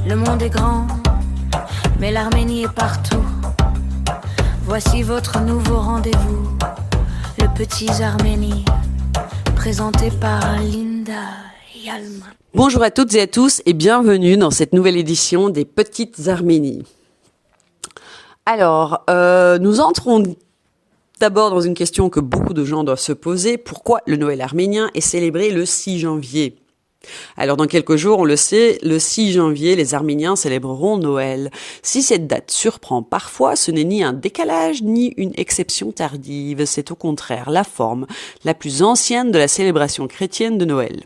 Le monde est grand, mais l'Arménie est partout. Voici votre nouveau rendez-vous, le Petit Arménie, présenté par Linda Yalman. Bonjour à toutes et à tous et bienvenue dans cette nouvelle édition des Petites Arménies. Alors, nous entrons d'abord dans une question que beaucoup de gens doivent se poser. Pourquoi le Noël arménien est célébré le 6 janvier ? Alors, dans quelques jours, on le sait, le 6 janvier, les Arméniens célébreront Noël. Si cette date surprend parfois, ce n'est ni un décalage, ni une exception tardive. C'est au contraire la forme la plus ancienne de la célébration chrétienne de Noël.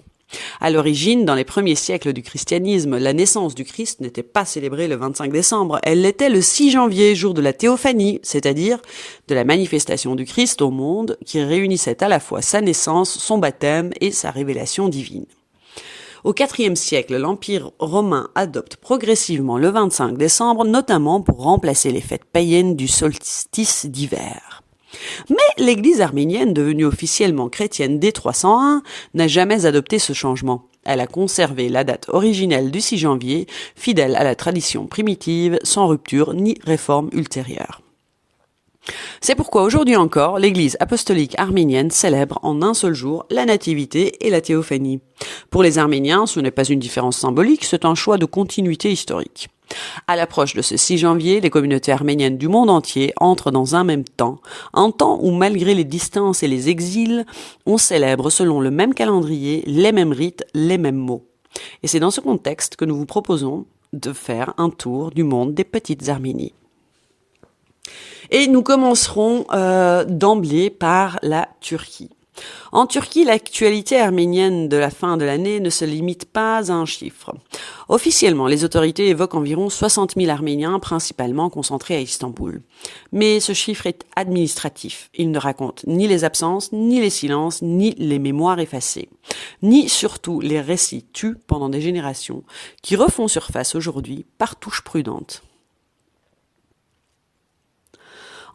À l'origine, dans les premiers siècles du christianisme, la naissance du Christ n'était pas célébrée le 25 décembre, elle l'était le 6 janvier, jour de la théophanie, c'est-à-dire de la manifestation du Christ au monde, qui réunissait à la fois sa naissance, son baptême et sa révélation divine. Au IVe siècle, l'Empire romain adopte progressivement le 25 décembre, notamment pour remplacer les fêtes païennes du solstice d'hiver. Mais l'Église arménienne, devenue officiellement chrétienne dès 301, n'a jamais adopté ce changement. Elle a conservé la date originelle du 6 janvier, fidèle à la tradition primitive, sans rupture ni réforme ultérieure. C'est pourquoi aujourd'hui encore, l'Église apostolique arménienne célèbre en un seul jour la nativité et la théophanie. Pour les Arméniens, ce n'est pas une différence symbolique, c'est un choix de continuité historique. À l'approche de ce 6 janvier, les communautés arméniennes du monde entier entrent dans un temps où malgré les distances et les exils, on célèbre selon le même calendrier, les mêmes rites, les mêmes mots. Et c'est dans ce contexte que nous vous proposons de faire un tour du monde des petites Arménies. Et nous commencerons d'emblée par la Turquie. En Turquie, l'actualité arménienne de la fin de l'année ne se limite pas à un chiffre. Officiellement, les autorités évoquent environ 60 000 Arméniens, principalement concentrés à Istanbul. Mais ce chiffre est administratif. Il ne raconte ni les absences, ni les silences, ni les mémoires effacées, ni surtout les récits tus pendant des générations qui refont surface aujourd'hui par touches prudentes.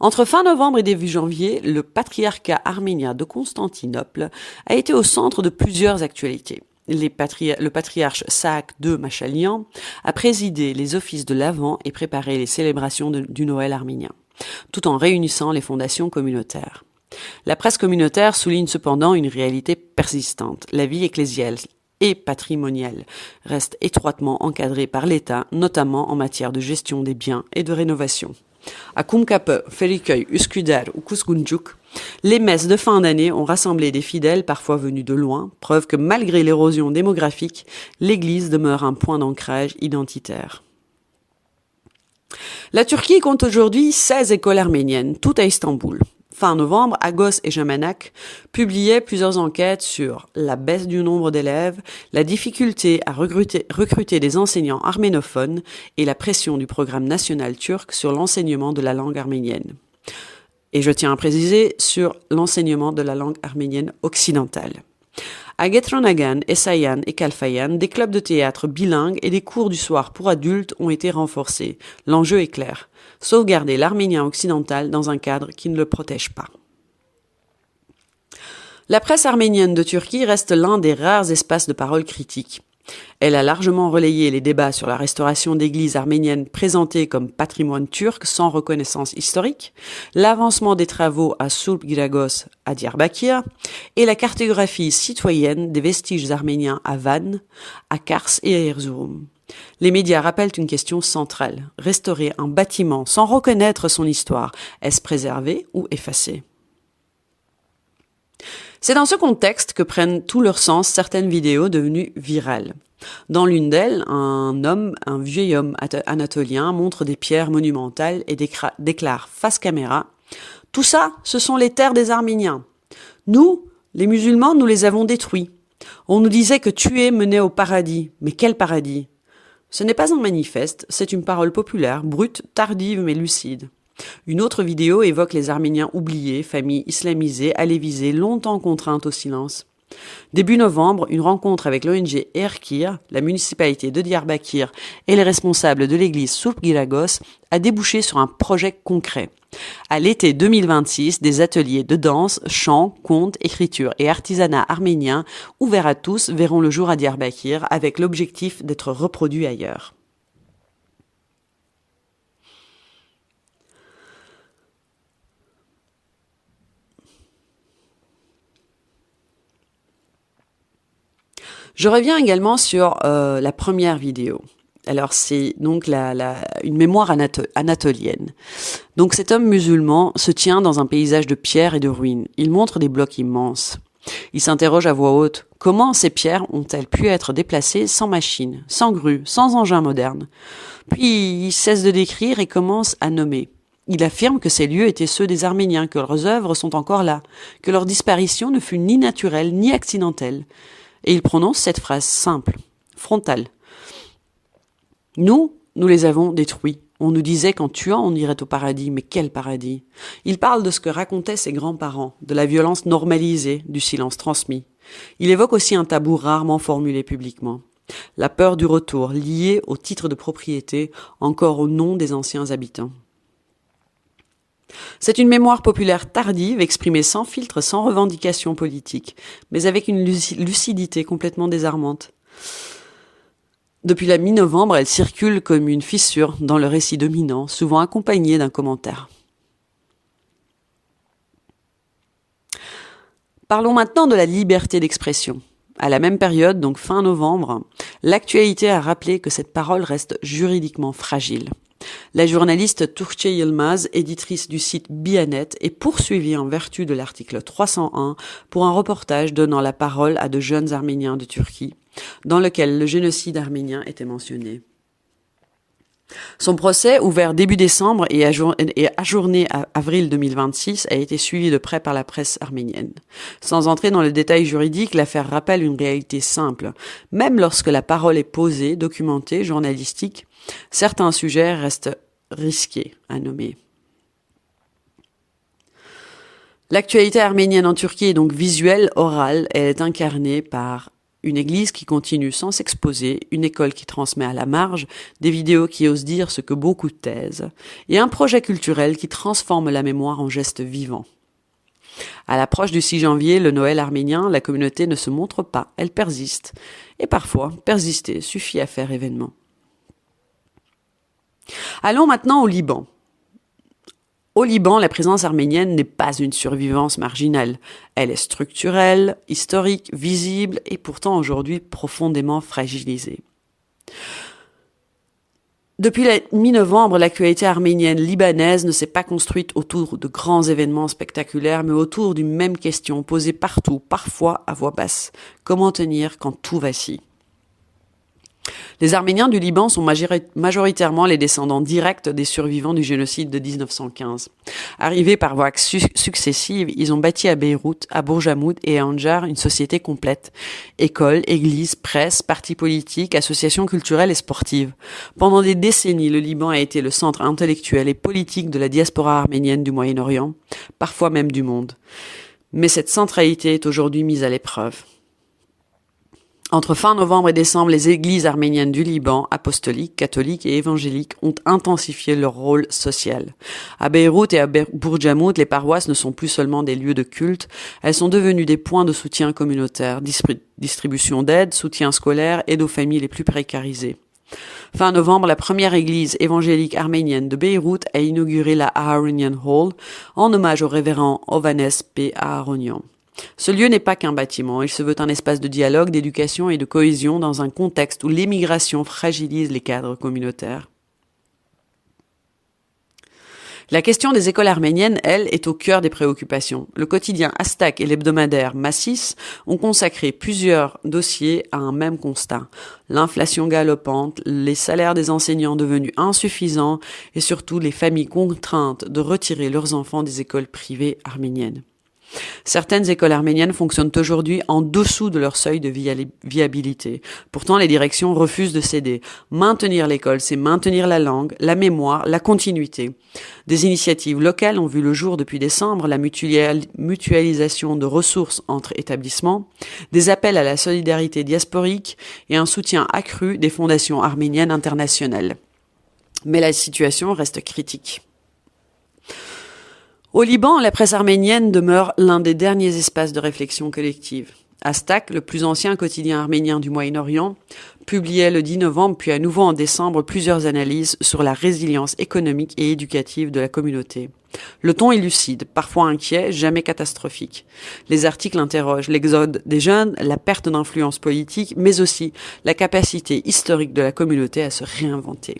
Entre fin novembre et début janvier, le patriarcat arménien de Constantinople a été au centre de plusieurs actualités. Le patriarche Saak II Machalian a présidé les offices de l'Avent et préparé les célébrations du Noël arménien, tout en réunissant les fondations communautaires. La presse communautaire souligne cependant une réalité persistante. La vie ecclésiale et patrimoniale reste étroitement encadrée par l'État, notamment en matière de gestion des biens et de rénovation. À Kumkapı, Feriköy, Üsküdar ou Kuzguncuk, les messes de fin d'année ont rassemblé des fidèles parfois venus de loin, preuve que malgré l'érosion démographique, l'église demeure un point d'ancrage identitaire. La Turquie compte aujourd'hui 16 écoles arméniennes, toutes à Istanbul. Fin novembre, Agos et Jamanak publiaient plusieurs enquêtes sur la baisse du nombre d'élèves, la difficulté à recruter des enseignants arménophones et la pression du programme national turc sur l'enseignement de la langue arménienne. Et je tiens à préciser sur l'enseignement de la langue arménienne occidentale. À Getronagan, Essayan et Kalfayan, des clubs de théâtre bilingues et des cours du soir pour adultes ont été renforcés. L'enjeu est clair. Sauvegarder l'arménien occidental dans un cadre qui ne le protège pas. La presse arménienne de Turquie reste l'un des rares espaces de parole critique. Elle a largement relayé les débats sur la restauration d'églises arméniennes présentées comme patrimoine turc sans reconnaissance historique, l'avancement des travaux à Sulp-Giragos à Diyarbakir et la cartographie citoyenne des vestiges arméniens à Van, à Kars et à Erzurum. Les médias rappellent une question centrale. Restaurer un bâtiment sans reconnaître son histoire, est-ce préserver ou effacer ? C'est dans ce contexte que prennent tout leur sens certaines vidéos devenues virales. Dans l'une d'elles, un vieil homme anatolien montre des pierres monumentales et déclare face caméra « Tout ça, ce sont les terres des Arméniens. Nous, les musulmans, nous les avons détruits. On nous disait que tuer menait au paradis. Mais quel paradis ? Ce n'est pas un manifeste, c'est une parole populaire, brute, tardive mais lucide. » Une autre vidéo évoque les Arméniens oubliés, familles islamisées, alévisées, longtemps contraintes au silence. Début novembre, une rencontre avec l'ONG Erkir, la municipalité de Diyarbakir et les responsables de l'église Sulp-Giragos a débouché sur un projet concret. À l'été 2026, des ateliers de danse, chant, conte, écriture et artisanat arménien ouverts à tous verront le jour à Diyarbakir avec l'objectif d'être reproduits ailleurs. Je reviens également sur la première vidéo. Alors c'est donc une mémoire anatolienne. Donc cet homme musulman se tient dans un paysage de pierres et de ruines. Il montre des blocs immenses. Il s'interroge à voix haute. Comment ces pierres ont-elles pu être déplacées sans machine, sans grue, sans engin moderne? Puis il cesse de décrire et commence à nommer. Il affirme que ces lieux étaient ceux des Arméniens, que leurs œuvres sont encore là, que leur disparition ne fut ni naturelle ni accidentelle. Et il prononce cette phrase simple, frontale. Nous les avons détruits. On nous disait qu'en tuant, on irait au paradis. Mais quel paradis? Il parle de ce que racontaient ses grands-parents, de la violence normalisée, du silence transmis. Il évoque aussi un tabou rarement formulé publiquement. La peur du retour, liée au titre de propriété, encore au nom des anciens habitants. C'est une mémoire populaire tardive, exprimée sans filtre, sans revendication politique, mais avec une lucidité complètement désarmante. Depuis la mi-novembre, elle circule comme une fissure dans le récit dominant, souvent accompagnée d'un commentaire. Parlons maintenant de la liberté d'expression. À la même période, donc fin novembre, l'actualité a rappelé que cette parole reste juridiquement fragile. La journaliste Tuğçe Yılmaz, éditrice du site Bianet, est poursuivie en vertu de l'article 301 pour un reportage donnant la parole à de jeunes Arméniens de Turquie, dans lequel le génocide arménien était mentionné. Son procès, ouvert début décembre et ajourné à avril 2026, a été suivi de près par la presse arménienne. Sans entrer dans le détail juridique, l'affaire rappelle une réalité simple. Même lorsque la parole est posée, documentée, journalistique, certains sujets restent risqués à nommer. L'actualité arménienne en Turquie est donc visuelle, orale, elle est incarnée par une église qui continue sans s'exposer, une école qui transmet à la marge, des vidéos qui osent dire ce que beaucoup taisent, et un projet culturel qui transforme la mémoire en geste vivant. À l'approche du 6 janvier, le Noël arménien, la communauté ne se montre pas, elle persiste. Et parfois, persister suffit à faire événement. Allons maintenant au Liban. Au Liban, la présence arménienne n'est pas une survivance marginale. Elle est structurelle, historique, visible et pourtant aujourd'hui profondément fragilisée. Depuis la mi-novembre, l'actualité arménienne libanaise ne s'est pas construite autour de grands événements spectaculaires, mais autour d'une même question posée partout, parfois à voix basse. Comment tenir quand tout vacille ? Les Arméniens du Liban sont majoritairement les descendants directs des survivants du génocide de 1915. Arrivés par vagues successives, ils ont bâti à Beyrouth, à Bourjamoud et à Anjar une société complète. Écoles, églises, presse, partis politiques, associations culturelles et sportives. Pendant des décennies, le Liban a été le centre intellectuel et politique de la diaspora arménienne du Moyen-Orient, parfois même du monde. Mais cette centralité est aujourd'hui mise à l'épreuve. Entre fin novembre et décembre, les églises arméniennes du Liban, apostoliques, catholiques et évangéliques, ont intensifié leur rôle social. À Beyrouth et à Bourjamoud, les paroisses ne sont plus seulement des lieux de culte, elles sont devenues des points de soutien communautaire, distribution d'aide, soutien scolaire, aide aux familles les plus précarisées. Fin novembre, la première église évangélique arménienne de Beyrouth a inauguré la Aharonian Hall en hommage au révérend Ovanes P. Aharonian. Ce lieu n'est pas qu'un bâtiment, il se veut un espace de dialogue, d'éducation et de cohésion dans un contexte où l'émigration fragilise les cadres communautaires. La question des écoles arméniennes, elle, est au cœur des préoccupations. Le quotidien Astak et l'hebdomadaire Massis ont consacré plusieurs dossiers à un même constat. L'inflation galopante, les salaires des enseignants devenus insuffisants et surtout les familles contraintes de retirer leurs enfants des écoles privées arméniennes. Certaines écoles arméniennes fonctionnent aujourd'hui en dessous de leur seuil de viabilité. Pourtant, les directions refusent de céder. Maintenir l'école, c'est maintenir la langue, la mémoire, la continuité. Des initiatives locales ont vu le jour depuis décembre, la mutualisation de ressources entre établissements, des appels à la solidarité diasporique et un soutien accru des fondations arméniennes internationales. Mais la situation reste critique. Au Liban, la presse arménienne demeure l'un des derniers espaces de réflexion collective. Astak, le plus ancien quotidien arménien du Moyen-Orient, publiait le 10 novembre puis à nouveau en décembre plusieurs analyses sur la résilience économique et éducative de la communauté. Le ton est lucide, parfois inquiet, jamais catastrophique. Les articles interrogent l'exode des jeunes, la perte d'influence politique, mais aussi la capacité historique de la communauté à se réinventer.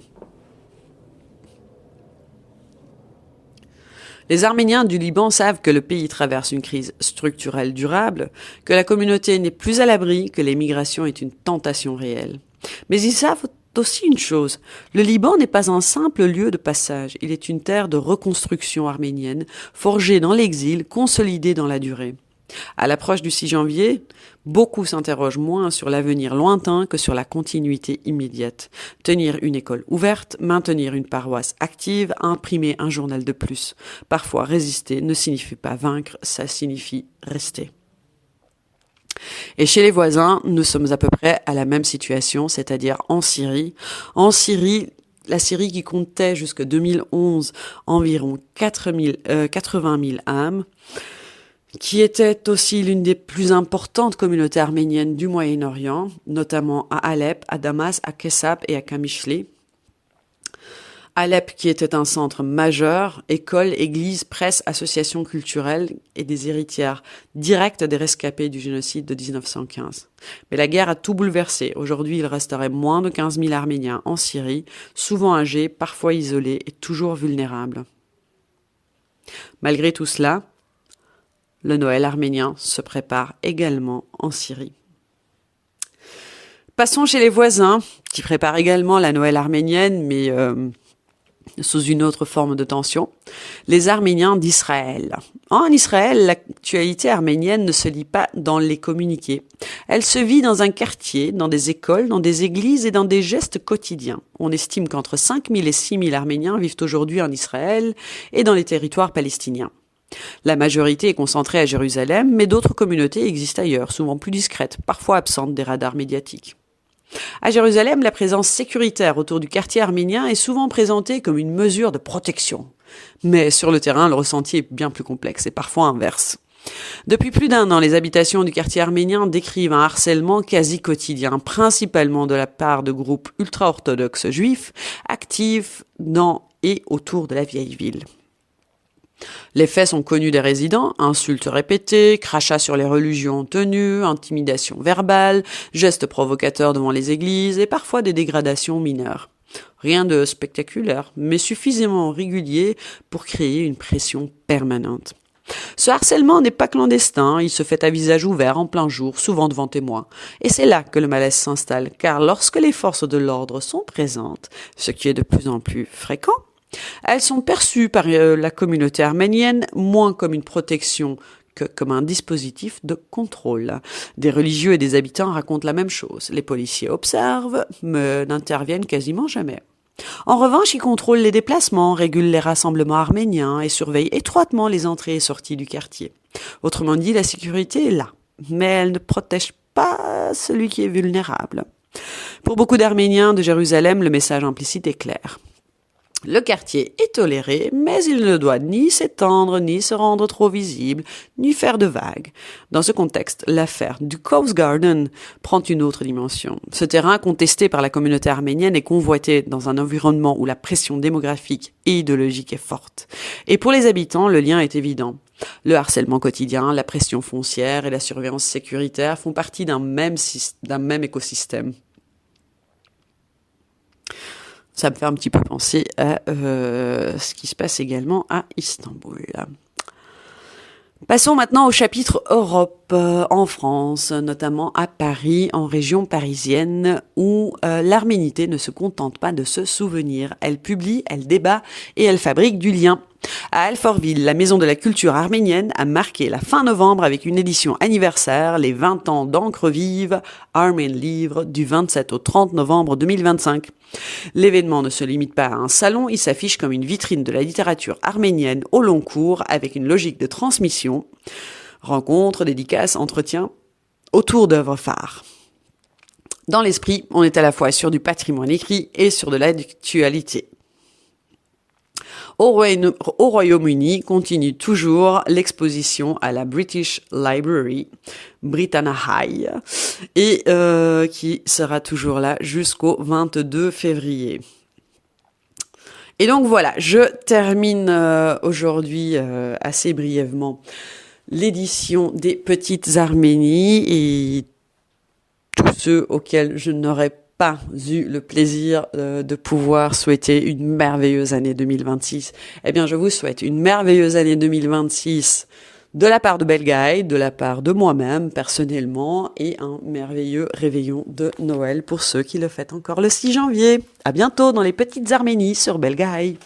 Les Arméniens du Liban savent que le pays traverse une crise structurelle durable, que la communauté n'est plus à l'abri, que l'émigration est une tentation réelle. Mais ils savent aussi une chose, le Liban n'est pas un simple lieu de passage, il est une terre de reconstruction arménienne, forgée dans l'exil, consolidée dans la durée. À l'approche du 6 janvier, beaucoup s'interrogent moins sur l'avenir lointain que sur la continuité immédiate. Tenir une école ouverte, maintenir une paroisse active, imprimer un journal de plus. Parfois, résister ne signifie pas vaincre, ça signifie rester. Et chez les voisins, nous sommes à peu près à la même situation, c'est-à-dire en Syrie. En Syrie, la Syrie qui comptait jusqu'en 2011 environ 80 000 âmes, qui était aussi l'une des plus importantes communautés arméniennes du Moyen-Orient, notamment à Alep, à Damas, à Kessap et à Kamishli. Alep qui était un centre majeur, école, église, presse, associations culturelles et des héritières directes des rescapés du génocide de 1915. Mais la guerre a tout bouleversé. Aujourd'hui, il resterait moins de 15 000 Arméniens en Syrie, souvent âgés, parfois isolés et toujours vulnérables. Malgré tout cela, le Noël arménien se prépare également en Syrie. Passons chez les voisins, qui préparent également la Noël arménienne, mais sous une autre forme de tension, les Arméniens d'Israël. En Israël, l'actualité arménienne ne se lit pas dans les communiqués. Elle se vit dans un quartier, dans des écoles, dans des églises et dans des gestes quotidiens. On estime qu'entre 5 000 et 6 000 Arméniens vivent aujourd'hui en Israël et dans les territoires palestiniens. La majorité est concentrée à Jérusalem, mais d'autres communautés existent ailleurs, souvent plus discrètes, parfois absentes des radars médiatiques. À Jérusalem, la présence sécuritaire autour du quartier arménien est souvent présentée comme une mesure de protection. Mais sur le terrain, le ressenti est bien plus complexe et parfois inverse. Depuis plus d'1 an, les habitations du quartier arménien décrivent un harcèlement quasi quotidien, principalement de la part de groupes ultra-orthodoxes juifs, actifs dans et autour de la vieille ville. Les faits sont connus des résidents, insultes répétées, crachats sur les religions tenues, intimidation verbale, gestes provocateurs devant les églises et parfois des dégradations mineures. Rien de spectaculaire, mais suffisamment régulier pour créer une pression permanente. Ce harcèlement n'est pas clandestin, il se fait à visage ouvert en plein jour, souvent devant témoins. Et c'est là que le malaise s'installe, car lorsque les forces de l'ordre sont présentes, ce qui est de plus en plus fréquent, elles sont perçues par la communauté arménienne moins comme une protection que comme un dispositif de contrôle. Des religieux et des habitants racontent la même chose. Les policiers observent, mais n'interviennent quasiment jamais. En revanche, ils contrôlent les déplacements, régulent les rassemblements arméniens et surveillent étroitement les entrées et sorties du quartier. Autrement dit, la sécurité est là, mais elle ne protège pas celui qui est vulnérable. Pour beaucoup d'Arméniens de Jérusalem, le message implicite est clair. Le quartier est toléré, mais il ne doit ni s'étendre, ni se rendre trop visible, ni faire de vagues. Dans ce contexte, l'affaire du Coast Garden prend une autre dimension. Ce terrain, contesté par la communauté arménienne, est convoité dans un environnement où la pression démographique et idéologique est forte. Et pour les habitants, le lien est évident. Le harcèlement quotidien, la pression foncière et la surveillance sécuritaire font partie d'un même écosystème. Ça me fait un petit peu penser à ce qui se passe également à Istanbul. Passons maintenant au chapitre Europe, en France, notamment à Paris, en région parisienne, où l'arménité ne se contente pas de se souvenir. Elle publie, elle débat et elle fabrique du lien. À Alfortville, la maison de la culture arménienne a marqué la fin novembre avec une édition anniversaire, les 20 ans d'encre vive, Armen Livre, du 27 au 30 novembre 2025. L'événement ne se limite pas à un salon, il s'affiche comme une vitrine de la littérature arménienne au long cours avec une logique de transmission, rencontres, dédicaces, entretiens, autour d'œuvres phares. Dans l'esprit, on est à la fois sur du patrimoine écrit et sur de l'actualité. Au Royaume-Uni, continue toujours l'exposition à la British Library, Britannia High, et qui sera toujours là jusqu'au 22 février. Et donc voilà, je termine aujourd'hui assez brièvement l'édition des Petites Arménies, et tous ceux auxquels je n'aurais pas eu le plaisir de pouvoir souhaiter une merveilleuse année 2026, eh bien je vous souhaite une merveilleuse année 2026 de la part de Belgaï, de la part de moi-même personnellement, et un merveilleux réveillon de Noël pour ceux qui le fêtent encore le 6 janvier. À bientôt dans les Petites Arménies sur Belgaï.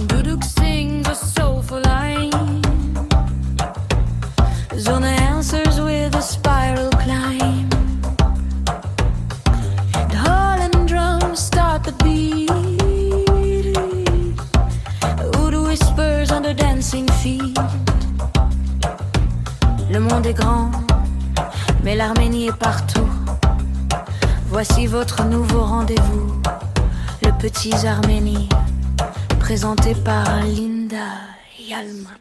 Duduk sings a soulful line. Zona answers with a spiral climb. The Holland drums start the beat. Oud whispers under dancing feet. Le monde est grand, mais l'Arménie est partout. Voici votre nouveau rendez-vous, le Petits Arménies, présenté par Linda Yalman.